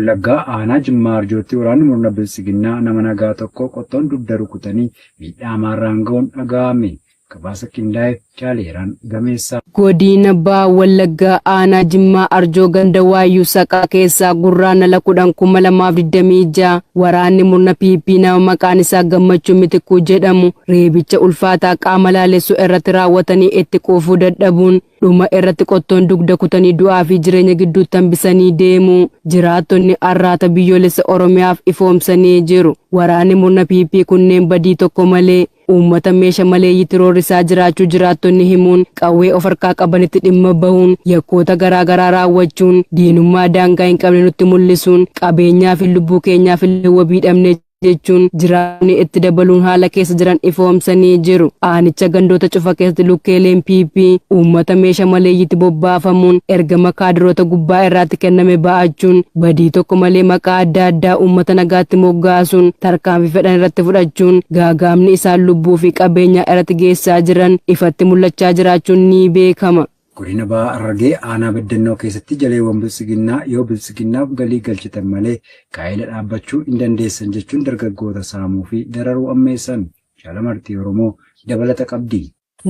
Wallaggaa aanaa Jimmaa Arjootti waraanni murna bilisiginnaa nama nagaa tokko qottoon dugda rukutanii miidhaa hamaan ga'uun dhaga'ame. Gabaasa qindaa'e Caaleeraan Gameessaa. Godina Baha Wallaggaa aanaa Jimmaa Arjoo ganda Waayyuu Saqaa keessaa gurraandhala 10/2026 waraanni murna PP nama maqaan isaa Gammachuu Mitikuu jedhamu reebicha ulfaataa qaama laalessuu irratti raawwatanii itti quufuu dadhabuun dhuma irratti qottoon dugda kutanii du'aa fi jireenya gidduutti hambisanii deemu. Jiraattonni arraata biyyoolessa Oromiyaaf ifoomsanii jiru. Waraanni murna PP kunneen badii tokko malee uummata meeshaa maleeyyitti roorrisaa jiraachuu jiraattonni himuun qawwee of harkaa qabanitti dhimma bahuun yakkoota garaagaraa raawwachuun diinummaa daangaa hin qabne nutti mul'isuun qabeenyaa fi lubbuu keenyaaf illee wabii dhabne jechuun jiraatonni itti dabaluun haala keessa jiran ifoomsanii jiru. Aanicha gandoota cufa keessatti lukkeeleen PP uummata meeshaa maleeyyitti bobbaafamuun ergama kaadiroota gubbaa irraatti kenname ba'achuun badii tokko malee maqaa adda addaa uummata nagaatti moggaasuun tarkaanfii fedhan irratti fudhachuun gaagaamni isaan lubbuu fi qabeenyaa irratti geessaa jiran ifatti mul'achaa jiraachuun ni beekama. Godina Baha Harargee aanaa Beddannoo keessatti jaleewwan bilisiginnaa yoo bilisiginaaf galii galchitan malee gaa'ela dhaabbachuu hin dandeessan jechuun dargaggoota saamuu fi dararuu ammeessan. Jaalamartii Oromoo dabalata qabdi.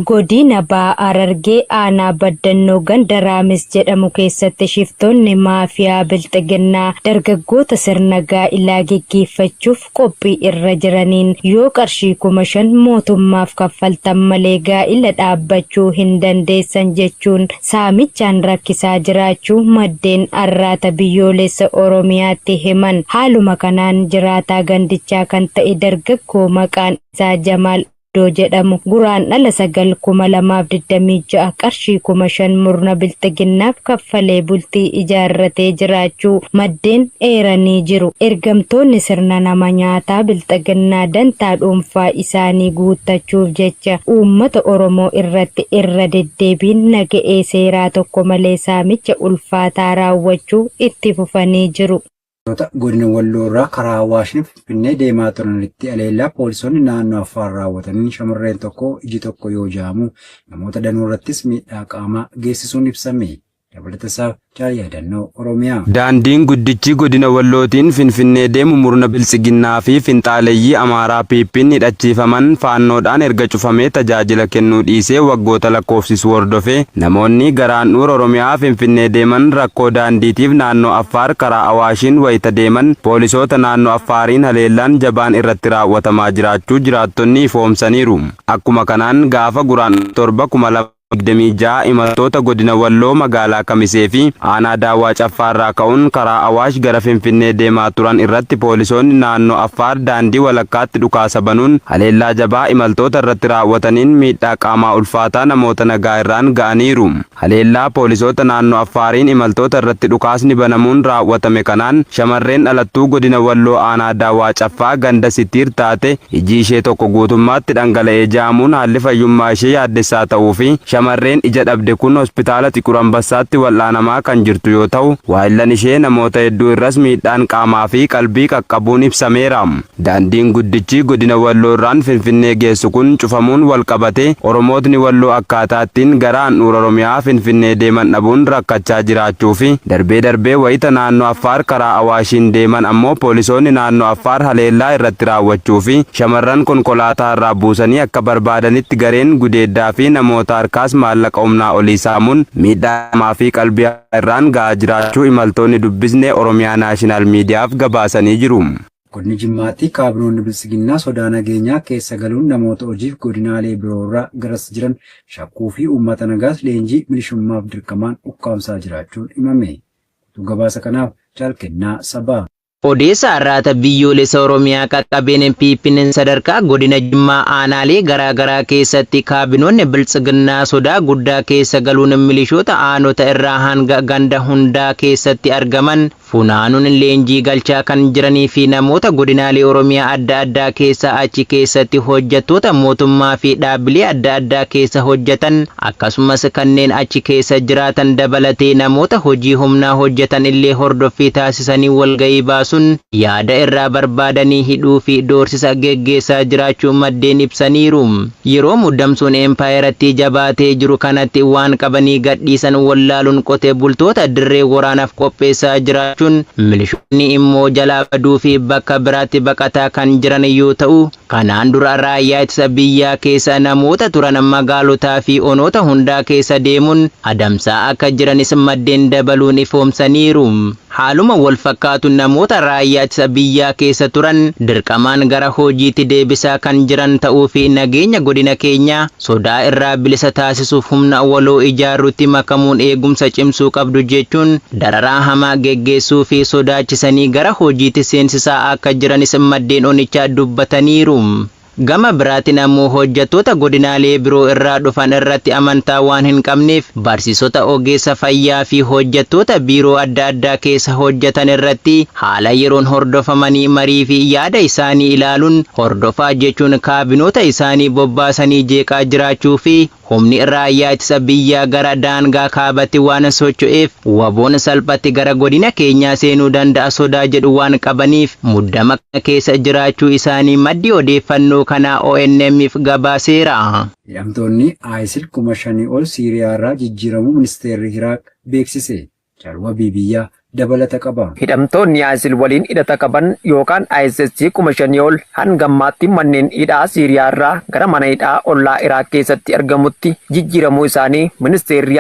Godina Baha Harargee aanaa Beddannoo ganda Raamis jedhamu keessatti shiftoonni maafiyaa bilxiginnaa dargaggoota sirna gaa'ilaa geggeeffachuuf qophii irra jiraniin yoo qarshii 5,000 mootummaaf kaffaltan malee gaa'ila dhaabbachuu hin dandeessan jechuun saamichaan rakkisaa jiraachuu maddeen arraata biyyoolessa Oromiyaatti himan. Haaluma kanaan jiraataa gandichaa kan ta'e dargaggoo maqaan isaa Jamaal jedhamu guraandhala 9/2026 qarshii 5,000 murna bilxiginnaaf kaffalee bultii ijaarratee jiraachuu maddeen eeranii jiru. Ergamtoonni sirna nama nyaataa bilxiginnaa dantaa dhuunfaa isaanii guuttachuuf jecha uummata Oromoo irratti irra deddeebiin naga'ee seeraa tokko malee saamicha ulfaataa raawwachuu itti fufanii jiru. Godina Walloo irraa karaa Awaashniif Finfinnee deemaa turanitti aleellaa poolisoonni naannoo Affaar raawwatanii shamarreen tokko iji tokko yoo jaamu namoota danuu irrattis miidhaa qaamaa geessisuun ibsame. Dabalatasaaf yaadannoo Oromiyaa. Daandiin guddichi godina Wallootiin Finfinnee deemu murna bilisiginnaa fi finxaaleeyyii Amaaraa PP'n hidhachiifaman faannoodhaan erga cufamee tajaajila kennuu dhiisee waggoota lakkoofsisu hordofee namoonni garaan dhuura Oromiyaa Finfinnee deeman rakkoo daandiitiif naannoo Affaar karaa Awaashiin wayita deeman poolisoota naannoo Affaariin haleellaan jabaan irratti raawwatamaa jiraachuu jiraattonni ifoomsaniiru. Akkuma kanaan gaafa guraandhala 7 imaltoota godina Walloo magaalaa Kamisee fi aanaa Daawwaa Caffaarraa ka'uun karaa Awaash gara Finfinnee deemaa turan irratti poolisoonni naannoo Affaar daandii walakkaatti dhukaasa banuun haleellaa jabaa imaltoota irratti raawwataniin miidhaa qaamaa ulfaataa namoota nagaa irraan ga'aniiru. Haleellaa poolisoota naannoo Affaariin imaltoota irratti dhukaasni banamuun raawwatame kanaan shamarreen dhalattuu godina Walloo aanaa Daawwaa Caffaa ganda Sitiir taate iji ishee tokko guutummaatti dhangala'ee jaamuun haalli fayyummaa ishee yaaddessaa ta'uu fi shamarreen ija dhabde kun hospitaala Xiquur Ambassaatti wal'aanamaa kan jirtu yoo ta'u waayillan ishee namoota hedduu irras miidhaan qaamaa fi qalbii qaqqabuun ibsameera. Daandiin guddichi godina Walloo irraan Finfinnee geessu kun cufamuun walqabatee Oromootni Walloo akkaataattiin gara handhuura Oromiyaa Finfinnee deeman dhabuun rakkachaa jiraachuu fi darbee wayita naannoo Affaar karaa Awaashiin deeman ammoo poolisoonni naannoo Affaar haleellaa irratti raawwachuu fi shamarran konkolaataa irraa buusanii akka barbaadanitti gareen gudeeddaa fi namoota harkaas maallaqa humnaa olii saamuun miidhaa fi qalbii irraan ga'aa jiraachuu imaltoonni dubbisne Oromiyaa Naashinaal Miidiyaaf gabaasanii jiru. Godina Jimmaatti kaabinoonni bilisiginnaa sodaa nageenyaa keessa galuun namoota hojiif godinaalee biroo irraa garas jiran shakkuu fi uummata nagaas leenjii milishummaaf dirqamaan ukkaamsaa jiraachuun himame. Gabaasa kanaaf Caalkennaa Sabaa. Odeessa arraata biyyoolessa Oromiyaa qaqqabeen PP'n sadarkaa godina Jimmaa aanaalee garaagaraa keessatti kaabinoonni bilisiginnaa sodaa guddaa keessa galuun milishoota aanota irraa hanga ganda hundaa keessatti argaman funaanuun leenjii galchaa kan jiranii fi namoota godinaalee Oromiyaa adda addaa keessa achi keessatti hojjettoota mootummaa fi dhaabbilee adda addaa keessa hojjetan akkasumas kanneen achi keessa jiraatan dabalatee namoota hojii humnaa hojjetan illee hordoffii taasisanii walga'ii baasu sun yaada irraa barbaadanii hidhuu fi doorsisa geggeessaa jiraachuu maddeen ibsaniiru. Yeroo muddamsuun empaayeratti jabaatee jiru kanatti waan qabanii gadhiisan wallaaluun qotee bultoota dirree waraanaaf qopheessaa jiraachuun milishoonni immoo jalaa baduu fi bakka biraatti baqataa kan jiran yoo ta'u, kanaan dura raayyaa ittisa biyyaa keessa namoota turan magaalotaa fi onoota hundaa keessa deemuun adamsaa akka jiranis maddeen dabaluun ifoomsaniiru. Haaluma wal fakkaatu namoota raayyaa ittisa biyyaa keessa turan dirqamaan gara hojiitti deebisaa kan jiran ta'uu fi nageenya godina keenyaa sodaa irraa bilisa taasisuuf humna waloo ijaaruutti makamuun eegumsa cimsuu qabdu jechuun dararaa hamaa geggeessuu fi sodaachisanii gara hojiitti seensisaa akka jiranis maddeen onichaa dubbataniiru. Gama biraatiin ammoo hojjettoota godinaalee biroo irraa dhufan irratti amantaa waan hin qabneef barsiisota ogeessa fayyaa fi hojjettoota biiroo adda addaa keessa hojjetan irratti haala yeroon hordofamanii marii fi yaada isaanii ilaaluun hordofaa jechuun kaabinoota isaanii bobbaasanii jeeqaa jiraachuu fi humni raayyaa ittisa biyyaa gara daangaa kaabatti waan socho'eef waboon salphatti gara godina keenyaa seenuu danda'a sodaa jedhu waan qabaniif muddama keessa jiraachuu isaanii maddi odeeffannoo kana ONM'if gabaaseera. Hidhamtoonni ISIL 5,000 ol Siiriyaa irraa jijjiiramuu ministeerri Iraaq beeksise. Jalwa biyyaa dabalata qaba. Hidhamtoonni ISIL waliin hidhata qaban yookaan ISIS 5,000 ol hanga ammaatti manneen hidhaa Siiriyaa irraa gara mana hidhaa ollaa Iraaq keessatti argamutti jijjiiramuu isaanii ministeerri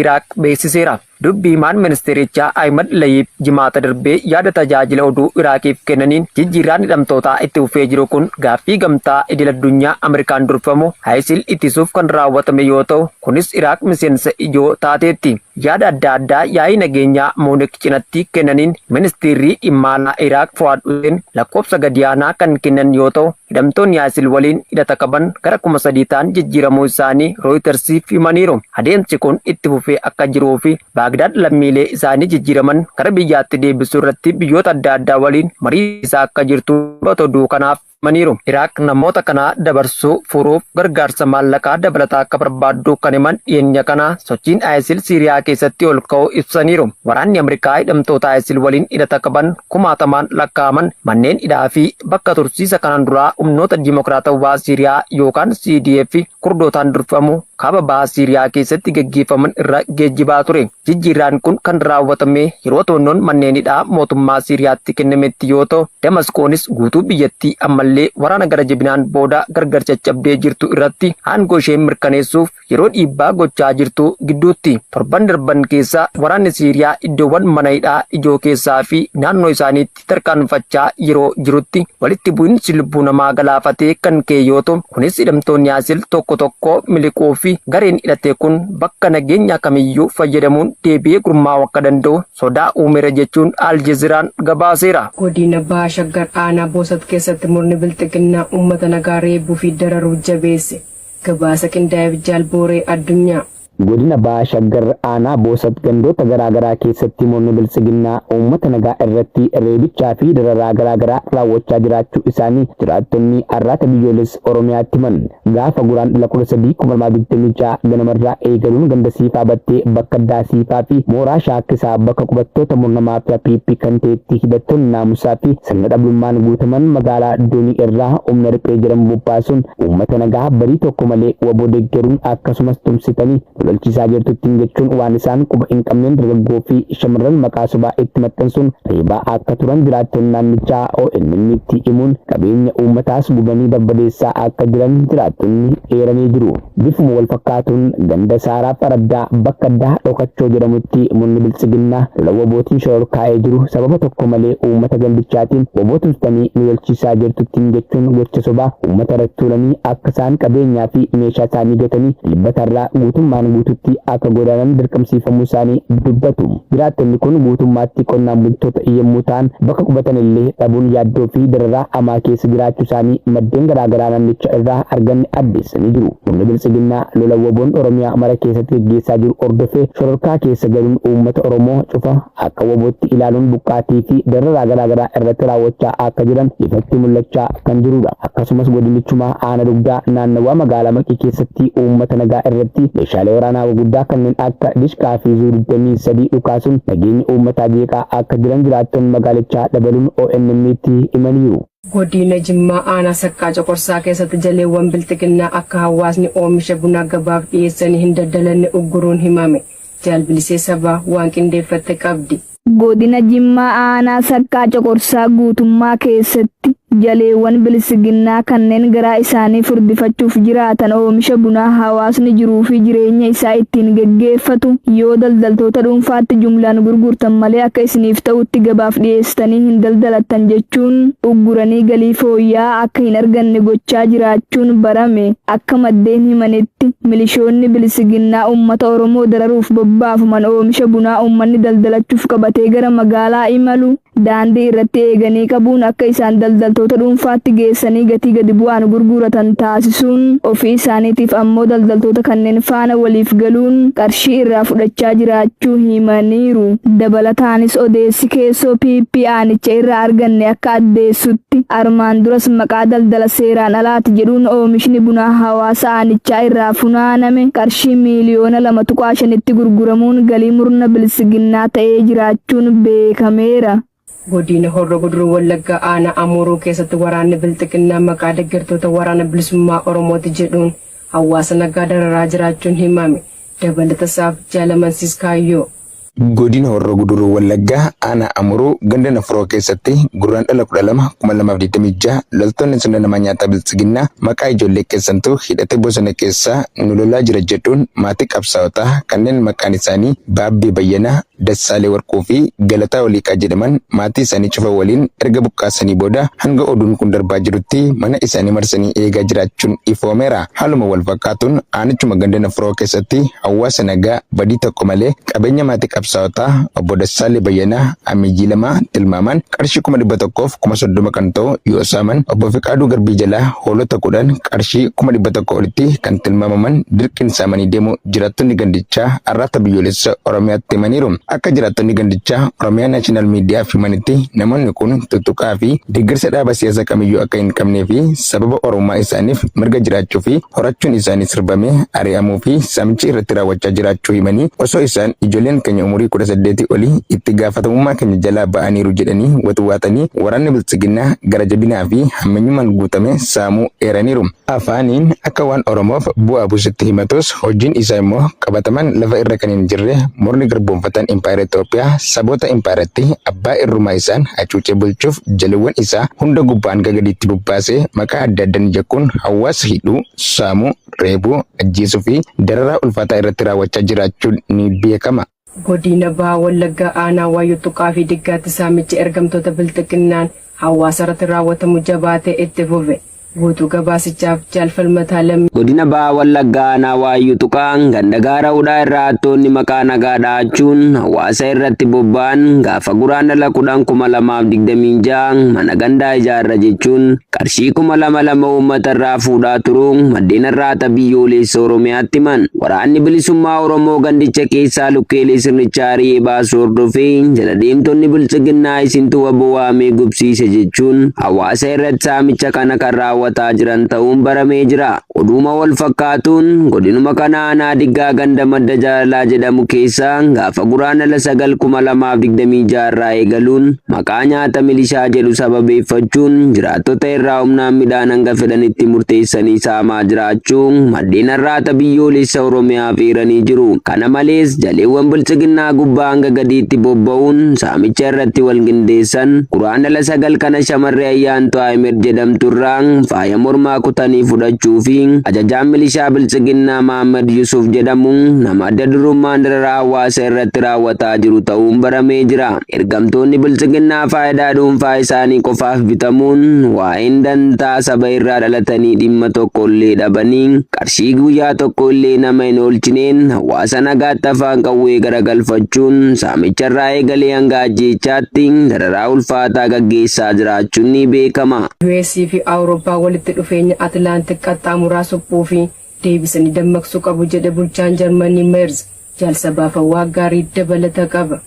Iraaq beeksiseera. Dubbii himaan ministeerichaa Ahmad Layyib jimaata darbee yaada tajaajila oduu Iraaqiif kennaniin jijjiirraan hidhamtootaa itti fufee jiru kun gaaffii gamtaa idil addunyaa Ameerikaan durfamu ISIL ittisuuf kan raawwatame yoo ta'u, kunis Iraaq miseensa ijoo taateetti. Yaada adda addaa yaa'ii nageenyaa Muunik cinatti kennaniin ministeerri dhimma alaa Iraaq Fuwaad Hussein lakkoofsa gadi aanaa kan kennan yoo ta'u, hidhamtoonni ISIL waliin hidhata qaban gara 3,000 ta'an jijjiiramuu isaanii Rooyitersiif himaniiru. Adeemsi kun itti fufee akka jiruu fi Baagdaad lammiilee isaanii jijjiiraman gara biyyaatti deebisuu irratti biyyoota adda addaa waliin mariisaa akka jirtu oduu kanaaf maniiru. Iraaq namoota kana dabarsuu furuuf gargaarsa maallaqaa dabalataa akka barbaaddu kan himan dhiyeenya kana sochiin ISIL Siiriyaa keessatti ol ka'uu ibsaniiru. Waraanni Ameerikaa hidhamtoota ISIL waliin hidhata qaban 1,000 lakkaa'aman manneen hidhaa fi bakka tursiisa kanaan duraa humnoota dimokiraatawaa Siiriyaa yookaan CDF Kurdootaan durfamu kaaba bahaa Siiriyaa keessatti gaggeeffaman irra geejjibaa ture. Jijjiirraan kun kan raawwatame yeroo to'annoon manneen hidhaa mootummaa Siiriyaatti kennametti yoo ta'u, Damaskoonis guutuu biyyattii ammallee waraana gara jabinaan booda gargar caccabdee jirtu irratti aangoo ishee mirkaneessuuf yeroo dhiibbaa gochaa jirtu gidduutti. Torban darban keessa waraanni Siiriyaa iddoowwan mana hidhaa ijoo keessaa fi naannoo isaaniitti tarkaanfachaa yeroo jirutti walitti bu'iinsi lubbuu namaa galaafatee kan ka'e yoo ta'u, kunis hidhamtoonni ISIL tokko tokko miliquu fi gareen hidhate kun bakka nageenya kamiyyuu fayyadamuun deebi'ee gurmaa'uu akka danda'u sodaa uumeera jechuun Aljeeziraan gabaaseera. Godina Bahaa Shaggar Aanaa Boosat keessatti murni bilxiginnaa uummata nagaa reebuu fi dararuu jabeesse. Gabaasa qindaa'eef Jaalbooree Addunyaa. Godina Bahaa Shaggar Aanaa Boosat gandoota garaagaraa keessatti murni bilchiginnaa uummata nagaa irratti reebichaa fi dararaa garaagaraa raawwachaa jiraachuu isaanii jiraattonni arraata biyyoolessa Oromiyaatti himan. Gaafa guraan 13,2026 ganamarraa eegaluun ganda siifaa battee bakka addaa siifaa fi mooraa shaakkisaa bakka qubattoota murna maafiyaa PP kan ta'etti hidhattoonni naamusaa fi sirna dhabdummaan guutaman magaalaa Doonii irraa humna riphee jedhamu bobbaasuun uummata nagaa barii tokko malee waboo deeggaruun akkasumas tumsitanii lolchiisaa jirtuttiin jechuun waan isaan quba hin qabneen dargaggoo fi shamarran maqaa sobaa itti maxxansuun reebaa akka turan jiraattonni naannichaa ONN'tti himuun qabeenya uummataas gubanii barbadeessaa akka jiran jiraattonni eeranii jiru. Bifuma wal fakkaatuun ganda Saaraa Faraddaa bakka addaa dhokachoo jedhamutti murni bilchiginnaa lola wabootiin shororkaa'ee jiru sababa tokko malee uummata gandichaatiin waboo tumsitanii nu lolchiisaa jirtuttiin jechuun gocha sobaa uummata irratti tuulanii akka isaan qabeenyaa fi meeshaa isaanii gatanii libbatarraa guutummaan guututti akka godaanan dirqamsiifamuu isaanii dubbatu. Jiraattonni kun guutummaatti qonnaan bultoota yommuu ta'an bakka qubatan illee dhabuun yaaddoo fi dararaa hamaa keessa jiraachuu isaanii maddeen garaagaraa naannicha irraa arganne addeessanii jiru. Humni bilchiginnaa lola waboon Oromiyaa mara keessatti gaggeessaa jiru hordofee shororkaa keessa galuun uummata Oromoo cufa akka wabootti ilaaluun buqqaatii fi dararaa garaagaraa irratti raawwachaa akka jiran ifatti mul'achaa kan jirudha. Akkasumas godinichumaa aana dugdaa naannawaa magaalaa Maqii keessatti uummata nagaa irratti meeshaalee waraanaa guddaa kanneen akka dishqaa fi zuuriddamii sadii dhukaasuun nageenya uummataa jeeqaa akka jiran jiraattonni magaalichaa dabaluun ONM'tti himaniiru. Godina Jimmaa aanaa Sakkaa Coqorsaa keessatti jaleewwan bilxiginnaa akka hawaasni oomisha bunaa gabaaf dhiyeessanii hin daldalanne ugguruun himame. Jaalbilisee sabaa waan qindeeffatte qabdi. Godina Jimmaa aanaa Sakkaa Coqorsaa guutummaa keessatti jaleewwan bilisiginnaa kanneen garaa isaanii furdifachuuf jiraatan oomisha bunaa hawaasni jiruu fi jireenya isaa ittiin geggeeffatu yoo daldaltoota dhuunfaatti jumlaan gurgurtan malee akka isiniif ta'utti gabaaf dhiyeessanii hin daldalatan jechuun ugguranii galii fooyya'aa akka hin arganne gochaa jiraachuun barame. Akka maddeen himanitti milishoonni bilisiginnaa uummata Oromoo dararuuf bobbaafaman oomisha bunaa uummanni daldalachuuf qabatee gara magaalaa imalu daandii irratti eeganii qabuun akka isaan daldaltoota dhuunfaatti geessanii gatii gadi bu'aan gurguratan taasisuun ofii isaaniitiif ammoo daldaltoota kanneen faana waliif galuun qarshii irraa fudhachaa jiraachuu himaniiru. Dabalataanis odeessi keessoo PP aanicha irraa arganne akka addeessutti armaan duras maqaa daldala seeraan alaati jedhuun oomishni bunaa hawaasa aanichaa irraa funaaname qarshii miliyoona 2.5tti gurguramuun galii murna bilisiginnaa ta'ee jiraachuun beekameera. Godina Horroo Guduruu Wallaggaa aanaa Amuruu keessatti waraanni bilxiginnaa maqaa deeggartoota waraana bilisummaa Oromooti jedhuun hawaasa nagaa dararaa jiraachuun himame. Dabalata isaaf Jaalamansiis Kaayyoo. Godina Horroo Guduruu Wallaggaa aanaa Amuruu ganda Nafuroo keessatti gurraandhala 12/2026 loltoonni sirna nama nyaataa bilisiginnaa maqaa ijoollee keessantuu hidhatee bosona keessaa nu lolaa jira jedhuun maatii qabsaa'otaa kanneen maqaan isaanii Baabbii Bayyanaa, Dassaalee Warquu fi Galataa Waliiqaa jedhaman maatii isaanii cufa waliin erga buqqaasanii booda hanga oduun kun darbaa jirutti mana isaanii marsanii eegaa jiraachuun ifoomeera. Haaluma wal fakkaatuun aanichuma ganda Nafuroo keessatti hawaasa nagaa badii tokko malee qabeenya maatii qabsaa'otaa obbo Dassaalee Bayyanaa Amijii 2 tilmaaman qarshii 100,000 fi 30,000 kan ta'u yoo saaman obbo Fiqaaduu Garbii jalaa hoolota 10 qarshii 100,000 olitti kan tilmaamaman dirqiin saamanii deemu jiraattonni gandichaa arraata biyyoolessa Oromiyaatti himaniiru. Akka jiraattonni gandichaa Oromiyaa Naashinaal Miidiyaaf himanitti namoonni kun tuttuqaa fi deeggarsa dhaaba siyaasaa kamiyyuu akka hin qabnee fi sababa Oromummaa isaaniif mirga jiraachuu fi horachuun isaanii sirbamee ari'amuu fi saamichi irratti raawwachaa jiraachuu himanii osoo isaan ijoolleen keenya umurii 18 olii itti gaafatamummaa keenya jalaa ba'aniiru jedhanii waxwaatanii waraanni bilisiginnaa gara jabinaa fi hammeenyummaan guutame saamuu eeraniiru. Afaaniin akka waan Oromoof bu'aa buusutti himatus hojiin isaa immoo qabataman lafa irra kan hin jirre murni garboonfataan impaayera Itoophiyaa saboota impaayeratti abbaa irrumaa isaan hacuucee bulchuuf jaleewwan isaa hunda gubbaan gagadiitti bubbaasee maqaa adda addaan jechuun hawaasa hidhuu, saamuu, reebuu, ajjeesuu fi dararaa ulfaataa irratti raawwachaa jiraachuun ni beekama. Godina Bahaa Wallaggaa aanaa Waayyoo Tuqaa fi Diggaatti saamichi ergamtoota bilxiginnaan hawaasa irratti raawwatamu jabaatee itti fufe. Guutuu gabaasichaaf Jaalfalmataa Lammii. Godina Bahaa Wallaggaa aanaa Waayyoo Tuqaa ganda gaara hudhaa irraa hattoonni maqaa nagaa dha'achuun hawaasa irratti bobba'an gaafa guraandhala 10/2026 mana gandaa ijaarra jechuun qarshii 2,200 uummata irraa fuudhaa turuun maddeen irraata biyyoolessa Oromiyaatti himan. Waraanni bilisummaa Oromoo gandicha keessaa lukkeelee sirnichaa ari'ee baasuu hordofee jala deemtonni bilisiginnaa isintu waamee gubsiise jechuun hawaasa irratti saamicha kana kan raawwataa jiran ta'uun baramee jira. Oduma wal fakkaatuun godinuma kana aanaa Diggaa ganda madda jaalalaa jedhamu keessaa gaafa guraandhala 9/2026 irraa eegaluun maqaa nyaata milishaa jedhu sababeeffachuun jiraattota irraa humnaan midhaan hanga fedhanitti murteessanii saamaa jiraachuun maddeen irraata biyyoolessa Oromiyaa feeranii jiru. Kana malees jaleewwan bilisiginnaa gubbaa hanga gadiitti bobba'uun saamicha irratti wal qindeessan guraandhala 9 kana shamarree Ayyaantuu Ahimed jedhamturraan faaya mormaa kutanii fudhachuu fi ajajaan milishaa bilisiginnaa Mahammad Yusuf jedhamu nama adda durummaan dararaa hawaasa irratti raawwataa jiru ta'uun baramee jira. Ergamtoonni bilisiginnaa faayidaa dhuunfaa isaanii qofaaf bitamuun waa'een dantaa saba irraa dhalatanii dhimma tokko illee dhabanii qarshii guyyaa tokko illee nama hin oolchineen hawaasa nagaatti afaan qawwee garagalfachuun saamicha irraa eegalee hanga ajjeechaatti dararaa ulfaataa gaggeessaa jiraachuun ni beekama. US fi Awurooppaa walitti dhufeenya Atlaantik qaxxaamuraa suphuu fi deebisanii dammaqsuu qabu jedhe bulchaan Jarmanii Meerz. Jaalsabaaf waa gaarii dabalata qaba.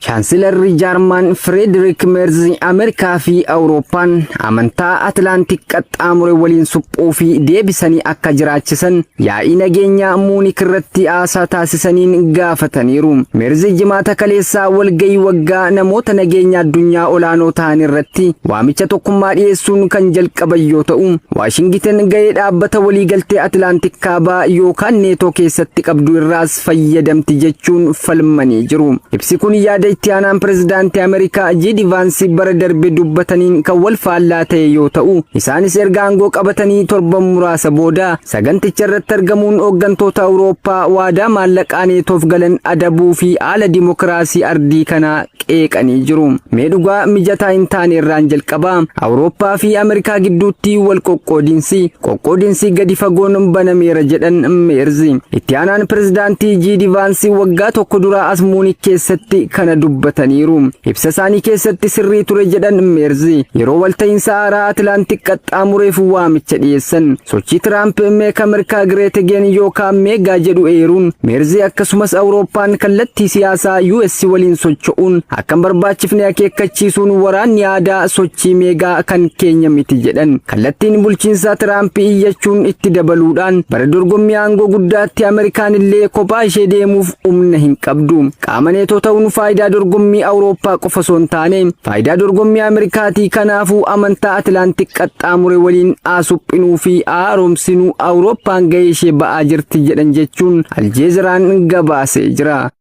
Chaansilarri Jaarman Frederick Merz Ameerikaa fi Awurooppaan amantaa Atlaantik qaxxaamure waliin suphuu fi deebisanii akka jiraachisan yaa'ii nageenyaa Muunik irratti haasaa taasisaniin gaafataniiru. Merz jimaata kaleessaa walgahii waggaa namoota nageenya addunyaa olaanoo ta'an irratti waamicha tokkummaa dhiyeessuun kan jalqaban yoo ta'u, Waashingiten gahee dhaabbata waliigaltee Atlaantik kaabaa yookaan neetoo keessatti qabdu irraas fayyadamti jechuun falmanii jiru. Ibsi kun yaada itti aanaan pirezidaantii Ameerikaa J.D. Vance bara darbe dubbataniin kan wal faallaa ta'e yoo ta'u, isaanis erga aangoo qabatanii torban muraasa booda saganticha irratti argamuun hooggantoota Awurooppaa waadaa maallaqaa neetoof galan adabuu fi haala dimokiraasii ardii kanaa qeeqanii jiru. Mee dhugaa mijataa hin taane irraan jalqabaa Awurooppaa fi Ameerikaa gidduutti wal qoqqoodinsi gadi fagoon banameera jedhan Merz. Itti aanaan pirezidaantii J.D. Vance waggaa tokko dura as Muunik keessatti kana dubbataniiru. Ibsa isaanii keessatti sirrii ture jedhan Merz yeroo walta'iinsa haaraa Atlaantik qaxxaamureef waamicha dhiyeessan. Sochii Tiraamp Meek Ameerikaa Greet Again yookaan meegaa jedhu eeruun Merz akkasumas Awurooppaan kallattii siyaasaa US waliin socho'uun akka hin barbaachifne akeekkachiisuun waraanni aadaa sochii meegaa kan keenya miti jedhan. Kallattiin bulchiinsa Tiraamp iyyachuun itti dabaluudhaan bara dorgommii aangoo guddaatti Ameerikaan illee kophaa ishee deemuuf humna hin qabdu. Qaama neetoo ta'uun faayidaa dorgommii Awurooppaa qofa osoo hin taane faayidaa dorgommii Ameerikaatii. Kanaafuu amantaa Atlaantik qaxxaamure waliin haasuphinuu fi haaromsinuu Awurooppaan gahee ishee ba'aa jirti jedhan jechuun Aljeeziraan gabaasee jira.